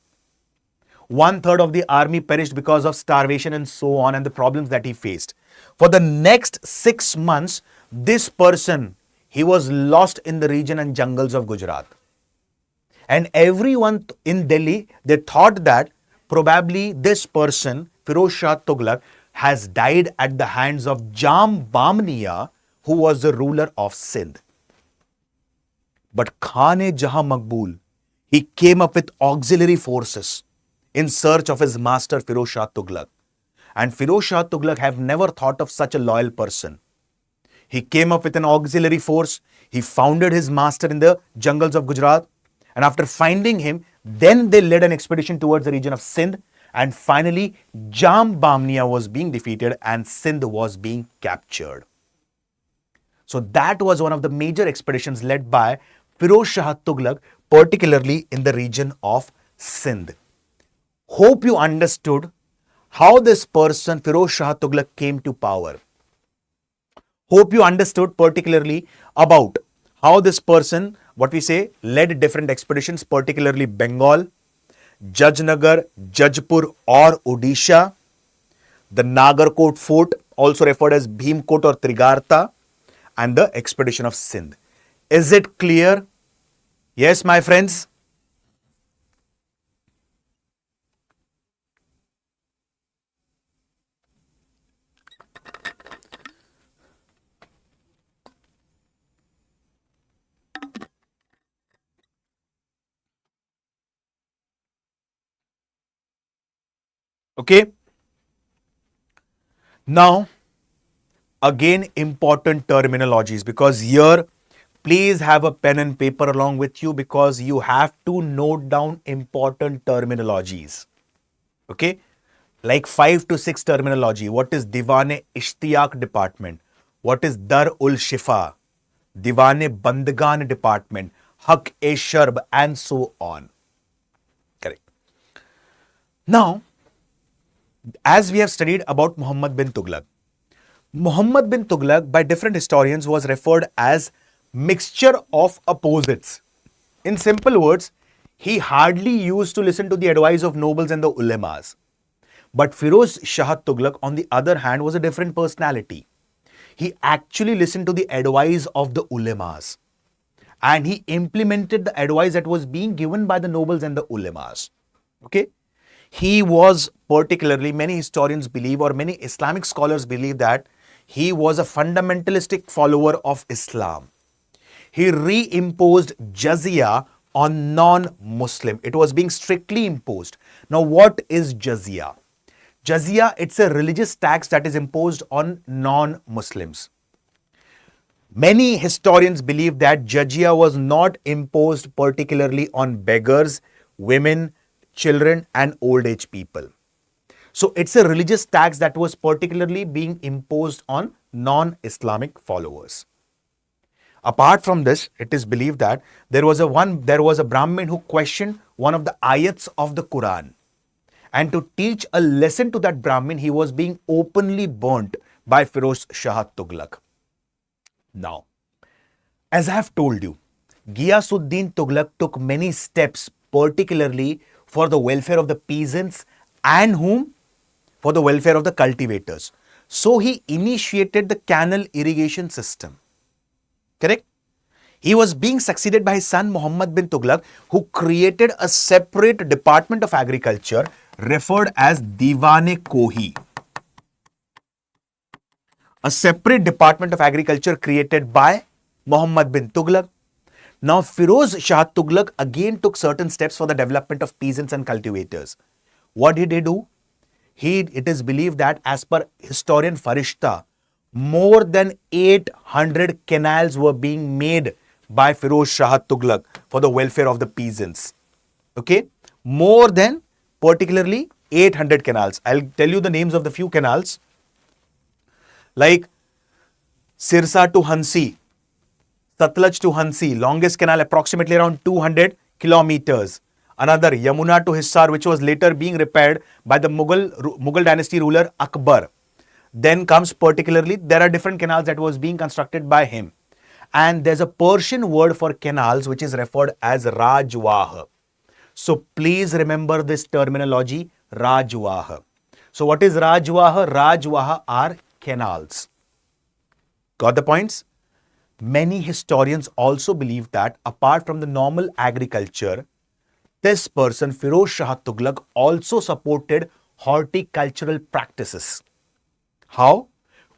1/3 of the army perished because of starvation and so on, and the problems that he faced. For the next 6 months, this person, he was lost in the region and jungles of Gujarat. And everyone in Delhi, they thought that probably this person, Firoz Shah Tughluq, has died at the hands of Jambamnia, who was the ruler of Sindh. But Khane-Jahan Maqbool, he came up with auxiliary forces in search of his master Firoz Shah Tughluq. And Firoz Shah Tughluq have never thought of such a loyal person. He came up with an auxiliary force. He founded his master in the jungles of Gujarat. And after finding him, then they led an expedition towards the region of Sindh. And finally, Jambamnia was being defeated and Sindh was being captured. So that was one of the major expeditions led by Firoz Shah Tughluq, particularly in the region of Sindh. Hope you understood how this person, Firoz Shah Tughluq, came to power. Hope you understood particularly about how this person, what we say, led different expeditions, particularly Bengal, Jajnagar, Jajpur or Odisha, the Nagarkot fort, also referred as Bhimkot or Trigarta, and the expedition of Sindh. Is it clear? Yes, my friends? Okay. Now, again, important terminologies, because here, please have a pen and paper along with you, because you have to note down important terminologies. Okay. Like 5 to 6 terminology. What is Diwane Ishtiyaq Department? What is Dar ul Shifa? Diwane Bandgan Department, Haq-e Sharb, and so on. Correct. Now, as we have studied about Muhammad bin Tughlaq by different historians was referred as mixture of opposites. In simple words, he hardly used to listen to the advice of nobles and the ulemas. But Firoz Shah Tughluq, on the other hand, was a different personality. He actually listened to the advice of the ulemas and he implemented the advice that was being given by the nobles and the ulemas. Okay? He was particularly, many historians believe or many Islamic scholars believe that he was a fundamentalistic follower of Islam. He reimposed jizya on non-Muslim. It was being strictly imposed. Now, what is jizya? Jizya, it's a religious tax that is imposed on non-Muslims. Many historians believe that jizya was not imposed particularly on beggars, women, children and old age people. So it's a religious tax that was particularly being imposed on non-Islamic followers. Apart from this, it is believed that there was a Brahmin who questioned one of the ayats of the Quran. And to teach a lesson to that Brahmin, he was being openly burnt by Firoz Shah Tughluq. Now, as I have told you, Ghiyasuddin Tughlaq took many steps, particularly for the welfare of the peasants and whom? For the welfare of the cultivators. So he initiated the canal irrigation system. Correct? He was being succeeded by his son Muhammad bin Tughlaq, who created a separate department of agriculture referred as Diwan-e-Kohi. A separate department of agriculture created by Muhammad bin Tughlaq. Now, Firoz Shah Tughluq again took certain steps for the development of peasants and cultivators. What did he do? It is believed that as per historian Farishta, more than 800 canals were being made by Firoz Shah Tughluq for the welfare of the peasants. Okay? More than particularly 800 canals. I'll tell you the names of the few canals. Like Sirsa to Hansi, Satluj to Hansi, longest canal approximately around 200 kilometers. Another Yamuna to Hissar, which was later being repaired by the Mughal dynasty ruler Akbar. Then comes particularly, there are different canals that was being constructed by him. And there's a Persian word for canals which is referred as Rajwah. So please remember this terminology, Rajwah. So what is Rajwah? Rajwah are canals. Got the points? Many historians also believe that apart from the normal agriculture, this person, Firoz Shah Tughluq, also supported horticultural practices. How?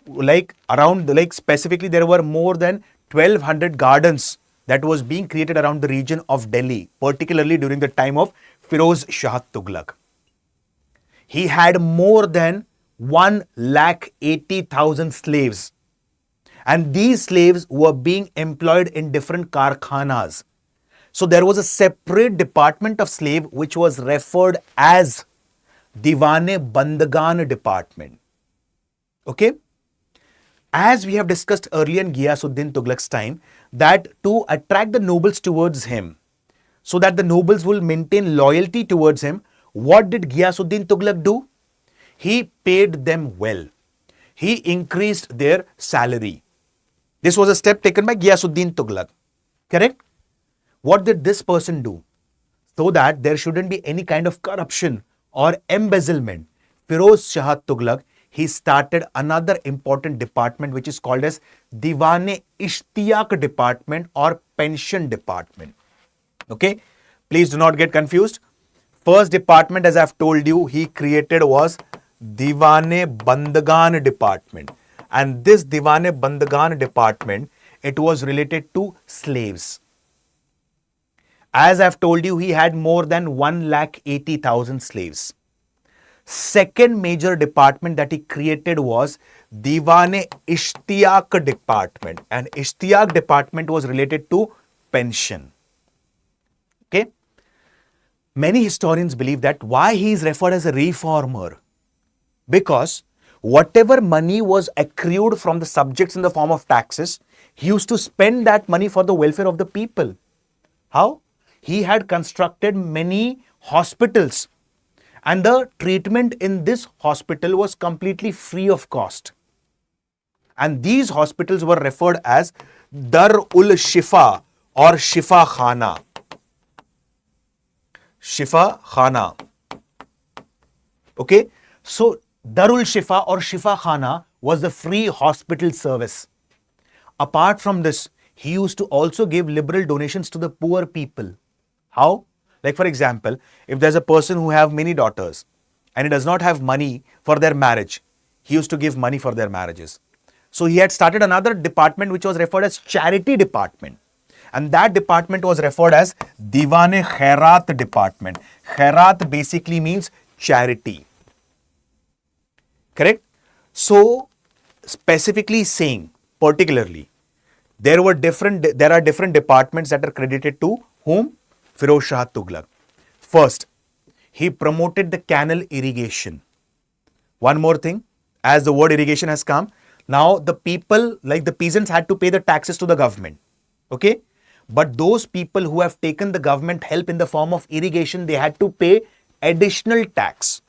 Specifically, there were more than 1200 gardens that was being created around the region of Delhi, particularly during the time of Firoz Shah Tughluq. He had more than 180,000 slaves. And these slaves were being employed in different karkhanas. So there was a separate department of slave which was referred as Diwan-e-Bandagan department. Okay? As we have discussed earlier in Ghiyasuddin Tughlaq's time, that to attract the nobles towards him, so that the nobles will maintain loyalty towards him, what did Ghiyasuddin Tughlaq do? He paid them well. He increased their salary. This was a step taken by Ghiyasuddin Tughlaq. Correct? What did this person do? So that there shouldn't be any kind of corruption or embezzlement, Firoz Shah Tughluq, he started another important department which is called as Diwan-e-Ishtiyaq department or pension department. Okay? Please do not get confused. First department, as I've told you, he created was Diwan-e-Bandagan department. And this Diwan-e-Bandagan department, it was related to slaves. As I've told you, he had more than 180,000 slaves. Second major department that he created was Diwan-e-Ishtiyaq department. And Ishtiyaq department was related to pension. Okay? Many historians believe that why he is referred as a reformer? Because whatever money was accrued from the subjects in the form of taxes, he used to spend that money for the welfare of the people. How? He had constructed many hospitals And the treatment in this hospital was completely free of cost. And these hospitals were referred as Dar-ul-Shifa or Shifa Khana. Shifa Khana. Okay. So Darul Shifa or Shifa Khana was the free hospital service. Apart from this, he used to also give liberal donations to the poor people. How? Like for example, if there's a person who have many daughters and he does not have money for their marriage, he used to give money for their marriages. So he had started another department which was referred as charity department. And that department was referred as Diwane Khairat department. Khairat basically means charity. Correct? So specifically saying, particularly, there are different departments that are credited to whom? Firoz Shah Tughluq. First, he promoted the canal irrigation. One more thing, as the word irrigation has come, now the people, like the peasants, had to pay the taxes to the government. Okay? But those people who have taken the government help in the form of irrigation, they had to pay additional tax.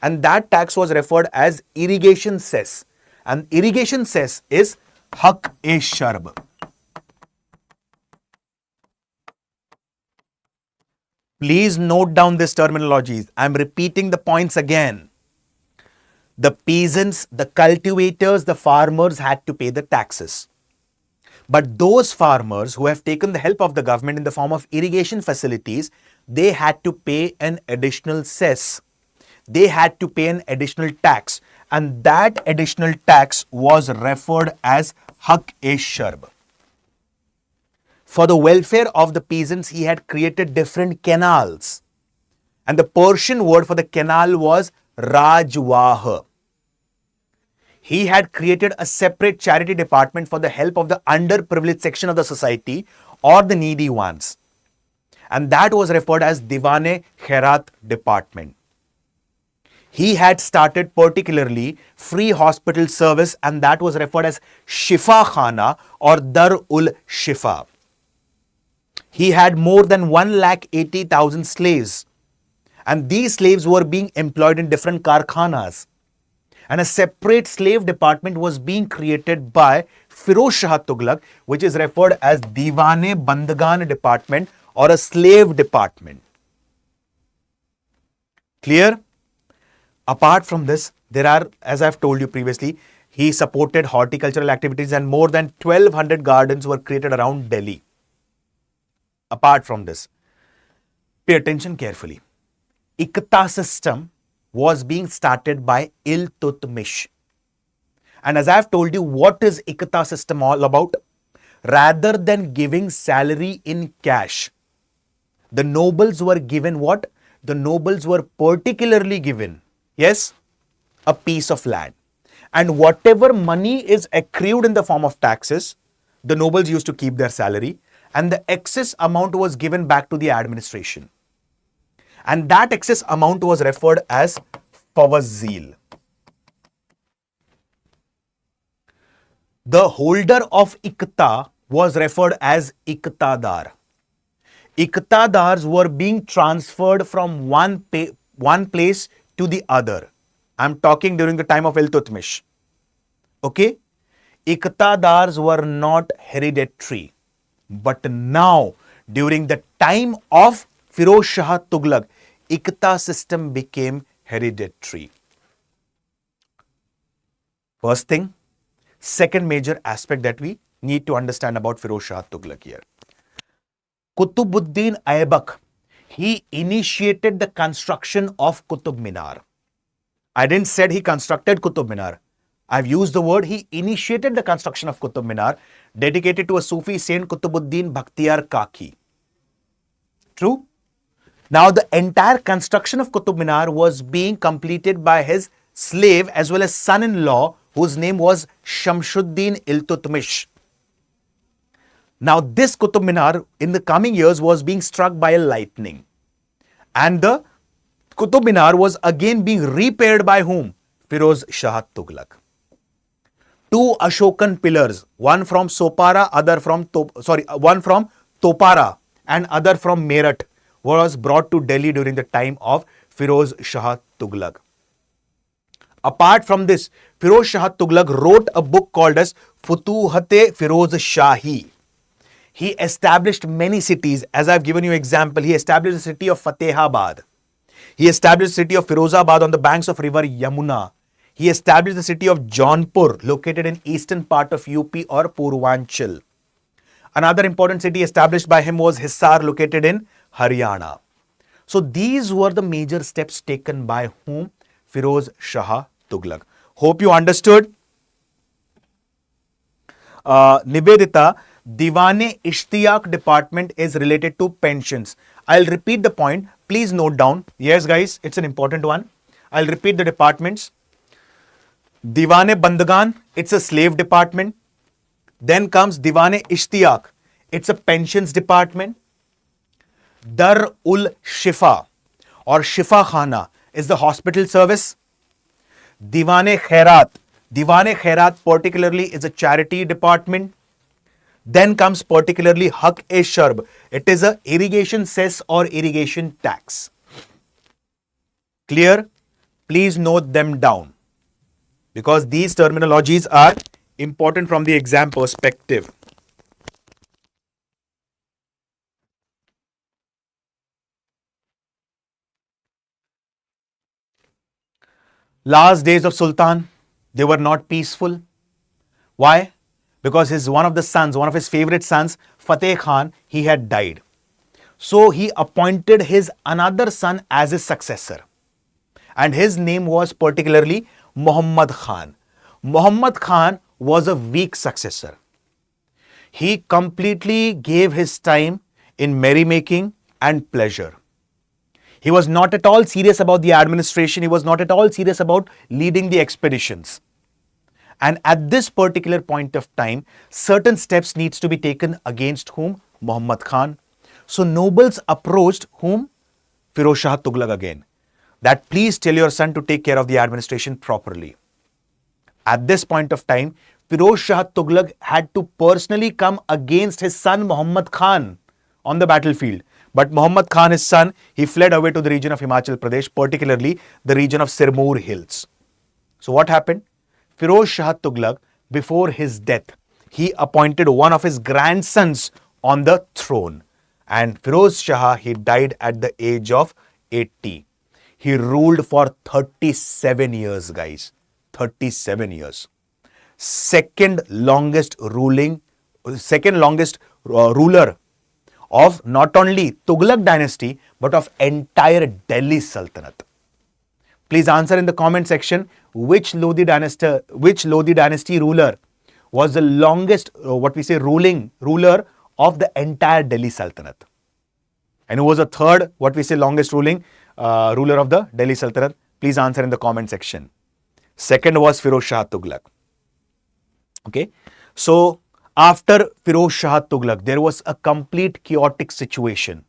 And that tax was referred as irrigation cess. And irrigation cess is Haq-e-Sharb. Please note down these terminologies. I am repeating the points again. The peasants, the cultivators, the farmers had to pay the taxes. But those farmers who have taken the help of the government in the form of irrigation facilities, they had to pay an additional cess. They had to pay an additional tax. And that additional tax was referred as Haq-e-Sharb. For the welfare of the peasants, he had created different canals. And the Persian word for the canal was Rajwah. He had created a separate charity department for the help of the underprivileged section of the society or the needy ones. And that was referred as Diwane Khairat department. He had started particularly free hospital service, and that was referred as Shifa Khana or Dar-ul-Shifa. He had more than 180,000 slaves, and these slaves were being employed in different karkhanas. And a separate slave department was being created by Firoz Shah Tughluq, which is referred as Diwane Bandagan department or a slave department. Clear? Apart from this, there are, as I've told you previously, he supported horticultural activities and more than 1200 gardens were created around Delhi. Apart from this, pay attention carefully. Ikat System was being started by Iltutmish. And as I've told you, what is Ikat System all about? Rather than giving salary in cash, the nobles were given what? The nobles were particularly given, yes, a piece of land. And whatever money is accrued in the form of taxes, the nobles used to keep their salary, and the excess amount was given back to the administration. And that excess amount was referred as Fawazil. The holder of Ikta was referred as Iktadar. Iktadars were being transferred from one place to the other. I'm talking during the time of Iltutmish. Okay? Iktadars were not hereditary. But now, during the time of Firoz Shah Tughluq, Ikat system became hereditary. First thing. Second major aspect that we need to understand about Firoz Shah Tughluq here. Qutubuddin Aybak, he initiated the construction of Qutub Minar. I didn't say he constructed Qutub Minar. I've used the word he initiated the construction of Qutub Minar, dedicated to a Sufi saint Qutubuddin Bakhtiyar Kaki. True? Now the entire construction of Qutub Minar was being completed by his slave as well as son-in-law, whose name was Shamshuddin Iltutmish. Now this Qutub Minar in the coming years was being struck by a lightning. And the Qutub Minar was again being repaired by whom? Firoz Shah Tughluq. Two Ashokan pillars, one from Sopara, one from Topara and other from Meerut, was brought to Delhi during the time of Firoz Shah Tughluq. Apart from this, Firoz Shah Tughluq wrote a book called as Futuhat-e Firoz Shahi. He established many cities. As I've given you example, he established the city of Fatehabad. He established the city of Firozabad on the banks of river Yamuna. He established the city of Jaunpur, located in eastern part of UP or Purvanchal. Another important city established by him was Hisar, located in Haryana. So these were the major steps taken by whom? Firoz Shah Tughluq. Hope you understood. Nivedita, Diwane-Ishtiyaq department is related to pensions. I'll repeat the point. Please note down. Yes, guys, it's an important one. I'll repeat the departments. Diwane-Bandagan, it's a slave department. Then comes Diwane-Ishtiyaq, it's a pensions department. Dar-ul-Shifa or Shifa Khana is the hospital service. Diwane-Khairat, Diwane-Khairat particularly is a charity department. Then comes particularly Haq-e-Sharb. It is a irrigation cess or irrigation tax. Clear? Please note them down, because these terminologies are important from the exam perspective. Last days of Sultan, they were not peaceful. Why? Because one of his favorite sons, Fateh Khan, he had died. So he appointed his another son as his successor. And his name was particularly Muhammad Khan. Muhammad Khan was a weak successor. He completely gave his time in merrymaking and pleasure. He was not at all serious about the administration. He was not at all serious about leading the expeditions. And at this particular point of time, certain steps needs to be taken against whom? Muhammad Khan. So nobles approached whom? Firoz Shah Tughluq again, that please tell your son to take care of the administration properly. At this point of time, Firoz Shah Tughluq had to personally come against his son Muhammad Khan on the battlefield. But Muhammad Khan, his son, he fled away to the region of Himachal Pradesh, particularly the region of Sirmoor Hills. So what happened? Firoz Shah Tughluq, before his death, he appointed one of his grandsons on the throne. And Firoz Shah, he died at the age of 80. He ruled for 37 years, guys. 37 years. Second longest ruler of not only Tughlaq dynasty, but of entire Delhi Sultanate. Please answer in the comment section which Lodi dynasty ruler was the longest, ruler of the entire Delhi Sultanate. And who was the third, longest ruler of the Delhi Sultanate? Please answer in the comment section. Second was Firoz Shah Tughluq. Okay. So after Firoz Shah Tughluq, there was a complete chaotic situation.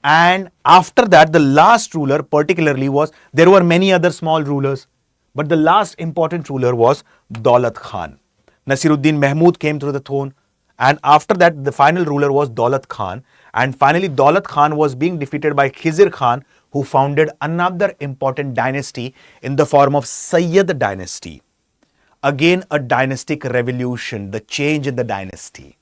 And after that, the last ruler particularly there were many other small rulers, but the last important ruler was Daulat Khan. Nasiruddin Mahmud came to the throne, and after that, the final ruler was Daulat Khan. And finally, Daulat Khan was being defeated by Khizr Khan, who founded another important dynasty in the form of Sayyid dynasty. Again, a dynastic revolution, the change in the dynasty.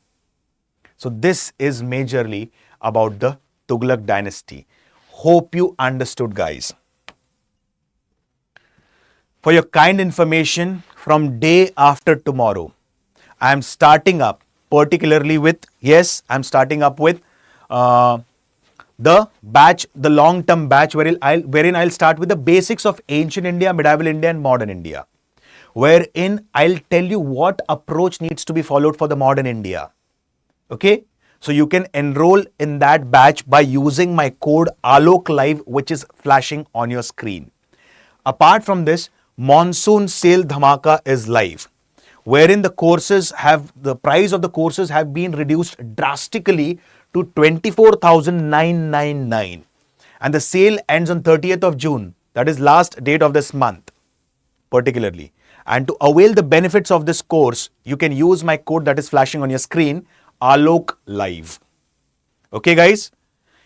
So this is majorly about the Tughlaq dynasty. Hope you understood, guys. For your kind information, from day after tomorrow, I am starting up particularly with, the batch, the long-term batch wherein I'll start with the basics of ancient India, medieval India and modern India, wherein I'll tell you what approach needs to be followed for the modern India. Okay? So you can enroll in that batch by using my code Uluk Live, which is flashing on your screen. Apart from this, Monsoon Sale Dhamaka is live, wherein the price of the courses have been reduced drastically to 24,999. And the sale ends on 30th of June. That is last date of this month, particularly. And to avail the benefits of this course, you can use my code that is flashing on your screen, Uluk Live. Okay, guys?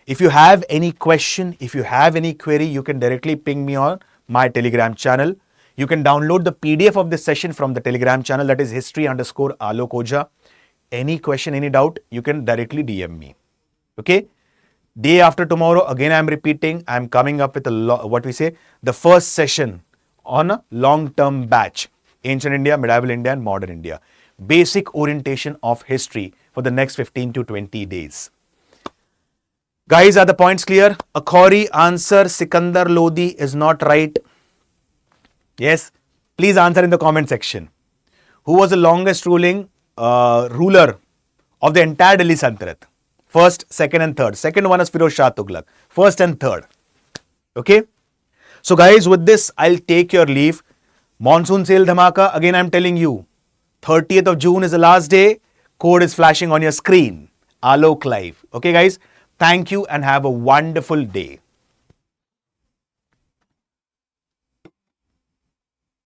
If you have any question, if you have any query, you can directly ping me on my Telegram channel. You can download the PDF of this session from the Telegram channel, that is history_Alok. Any question, any doubt, you can directly DM me. Okay? Day after tomorrow, again I'm repeating, I'm coming up with the first session on a long-term batch. Ancient India, Medieval India and Modern India. Basic orientation of history for the next 15 to 20 days. Guys, are the points clear? A Khori answer, Sikandar Lodi is not right. Yes, please answer in the comment section. Who was the longest ruler of the entire Delhi Sultanate? First, second and third. Second one is Firoz Shah Tughluq. First and third. Okay. So guys, with this, I'll take your leave. Monsoon sale dhamaka. Again, I'm telling you, 30th of June is the last day. Code is flashing on your screen. Alok Live. Okay guys. Thank you and have a wonderful day.